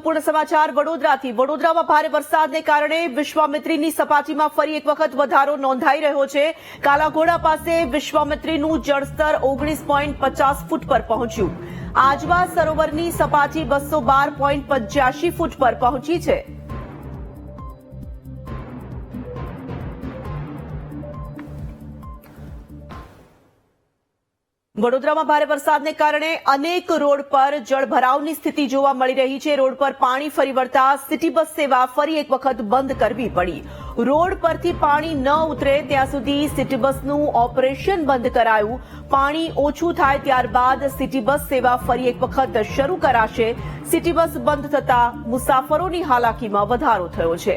મહત્વપૂર્ણ સમાચાર વડોદરાથી। વડોદરામાં ભારે વરસાદને કારણે વિશ્વામિત્રીની સપાટીમાં ફરી એક વખત વધારો નોંધાઈ રહ્યો છે। કાલાઘોડા પાસે વિશ્વામિત્રીનું જળસ્તર 19.50 ફૂટ પર પહોંચ્યું। આજવા સરોવરની સપાટી 212.85 ફૂટ પર પહોંચી છે। વડોદરામાં ભારે વરસાદને કારણે અનેક રોડ પર જળભરાવની સ્થિતિ જોવા મળી રહી છે। રોડ પર પાણી ફરી વળતા સિટી બસ સેવા ફરી એક વખત બંધ કરવી પડી। રોડ પરથી પાણી ન ઉતરે ત્યાં સુધી સિટી બસનું ઓપરેશન બંધ કરાયું। પાણી ઓછું થાય ત્યારબાદ સિટી બસ સેવા ફરી એક વખત શરૂ કરાશે। સિટી બસ બંધ થતા મુસાફરોની હાલાકીમાં વધારો થયો છે।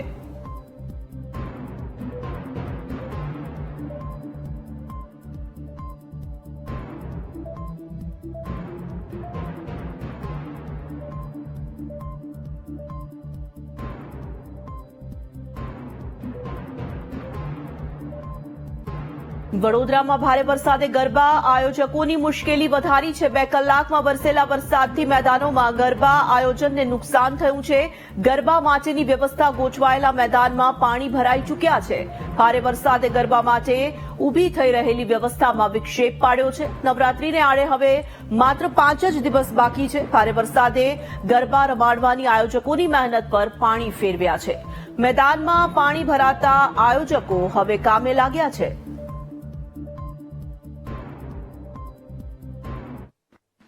વડોદરામાં ભારે વરસાદે ગરબા આયોજકોની મુશ્કેલી વધારી છે। 2 કલાકમાં વરસેલા વરસાદથી મેદાનોમાં ગરબા આયોજનને નુકસાન થયું છે। ગરબા માટેની વ્યવસ્થા ગોઠવાયેલા મેદાનમાં પાણી ભરાઈ ચૂક્યા છે। ભારે વરસાદે ગરબા માટે ઊભી થઈ રહેલી વ્યવસ્થામાં વિક્ષેપ પાડ્યો છે। નવરાત્રીને આડે હવે માત્ર 5 જ દિવસ બાકી છે। ભારે વરસાદે ગરબા રમાડવાની આયોજકોની મહેનત પર પાણી ફેરવ્યા છે। મેદાનમાં પાણી ભરાતા આયોજકો હવે કામે લાગ્યા છે।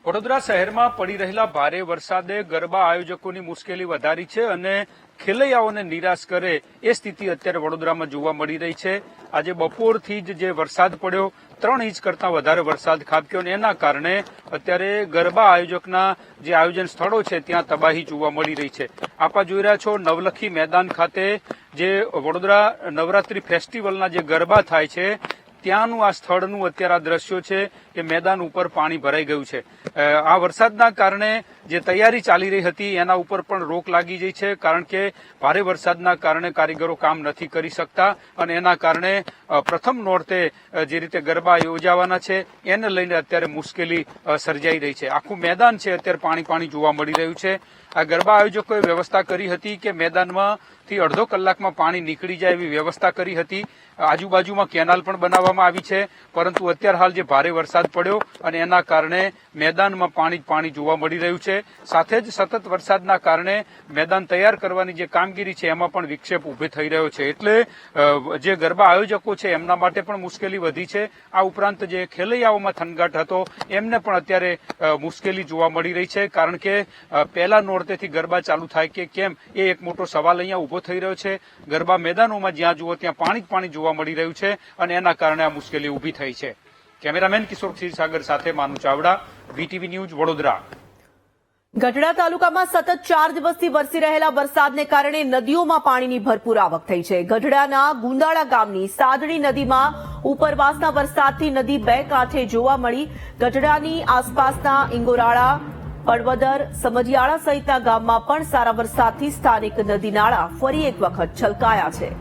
વડોદરા શહેરમાં પડી રહેલા ભારે વરસાદે ગરબા આયોજકોની મુશ્કેલી વધારી છે અને ખેલૈયાઓને નિરાશ કરે એ સ્થિતિ અત્યારે વડોદરામાં જોવા મળી રહી છે। આજે બપોરથી જ જે વરસાદ પડ્યો 3 ઇંચ કરતા વધારે વરસાદ ખાબક્યો અને એના કારણે અત્યારે ગરબા આયોજકના જે આયોજન સ્થળો છે ત્યાં તબાહી જોવા મળી રહી છે। આપ જોઈ રહ્યા છો નવલખી મેદાન ખાતે જે વડોદરા નવરાત્રી ફેસ્ટિવલના જે ગરબા થાય છે ત્યાંનું આ સ્થળનું અત્યારે આ દ્રશ્યો છે કે મેદાન ઉપર પાણી ભરાઈ ગયું છે। આ વરસાદના કારણે જે તૈયારી ચાલી રહી હતી એના ઉપર પણ રોક લાગી ગઈ છે કારણ કે ભારે વરસાદના કારણે કારીગરો કામ નથી કરી શકતા અને એના કારણે પ્રથમ નોરતે જે રીતે ગરબા યોજાવાના છે એને લઈને અત્યારે મુશ્કેલી સર્જાઈ રહી છે। આખું મેદાન છે અત્યારે પાણી જોવા મળી રહ્યું છે। આ ગરબા આયોજકોએ વ્યવસ્થા કરી હતી કે મેદાનમાંથી અડધો કલાકમાં પાણી નીકળી જાય એવી વ્યવસ્થા કરી હતી। આજુબાજુમાં કેનાલ પણ બનાવવામાં આવી છે પરંતુ અત્યારે હાલ જે ભારે વરસાદ પડ્યો અને એના કારણે મેદાનમાં પાણી જોવા મળી રહ્યું છે। સાથે જ સતત વરસાદના કારણે મેદાન તૈયાર કરવાની જે કામગીરી છે એમાં પણ વિક્ષેપ ઉભો થઈ રહ્યો છે એટલે જે ગરબા આયોજકો છે એમના માટે પણ મુશ્કેલી વધી છે। આ ઉપરાંત જે ખેલૈયાઓમાં થનગાટ હતો એમને પણ અત્યારે મુશ્કેલી જોવા મળી રહી છે કારણ કે પહેલા નોરતેથી ગરબા ચાલુ થાય કે કેમ એ એક મોટો સવાલ અહીંયા ઉભો થઈ રહ્યો છે। ગરબા મેદાનોમાં જ્યાં જુઓ ત્યાં પાણી જોવા મળી રહ્યું છે અને એના કારણે આ મુશ્કેલી ઉભી થઈ છે। કેમેરામેન કિશોર ક્ષીરસાગર સાથે માનુ ચાવડા, VTV ન્યૂઝ, વડોદરા। ગઢડા તાલુકામાં સતત 4 દિવસથી વરસી રહેલા વરસાદને કારણે નદીઓમાં પાણીની ભરપૂર આવક થઈ છે। ગઢડાના ગુંદાળા ગામની સાદડી નદીમાં ઉપરવાસના વરસાદથી નદી 2 કાંઠે જોવા મળી। ગઢડાની આસપાસના ઇંગોરાળા, પડવદર, સમજિયાળા સહિતના ગામમાં પણ સારા વરસાદથી સ્થાનિક નદી નાળા ફરી એક વખત છલકાયા છે।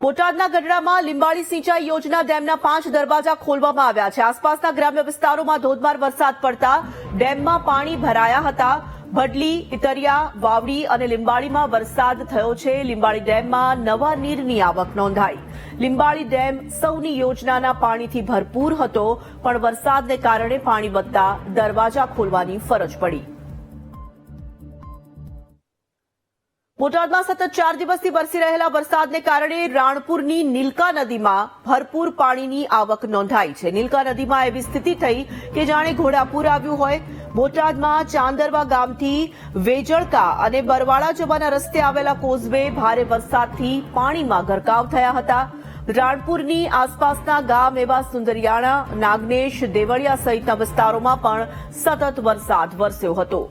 બોટાદના ગઢડામાં લીંબાળી સિંચાઈ યોજના ડેમના 5 દરવાજા ખોલવામાં આવ્યા છે। આસપાસના ગ્રામ્ય વિસ્તારોમાં ધોધમાર વરસાદ પડતા ડેમમાં પાણી ભરાયા હતા। ભડલી, ઇતરિયા, વાવડી અને લીંબાળીમાં વરસાદ થયો છે। લીંબાળી ડેમમાં નવા નીરની આવક નોંધાઈ। લીંબાળી ડેમ સૌની યોજનાના પાણીથી ભરપૂર હતો પણ વરસાદને કારણે પાણી વધતા દરવાજા ખોલવાની ફરજ પડી। બોટાદમાં સતત 4 દિવસથી વરસી રહેલા વરસાદને કારણે રાણપુરની નીલકા નદીમાં ભરપૂર પાણીની આવક નોંધાઈ છે। નીલકા નદીમાં એવી સ્થિતિ થઈ કે જાણે ઘોડાપૂર આવ્યું હોય। બોટાદમાં ચાંદરવા ગામથી વેજળકા અને બરવાળા જવાના રસ્તે આવેલા કોઝવે ભારે વરસાદથી પાણીમાં ગરકાવ થયા હતા। રાણપુરની આસપાસના ગામ એવા સુંદરિયાણા, નાગનેશ, દેવળિયા સહિતના વિસ્તારોમાં પણ સતત વરસાદ વરસ્યો હતો।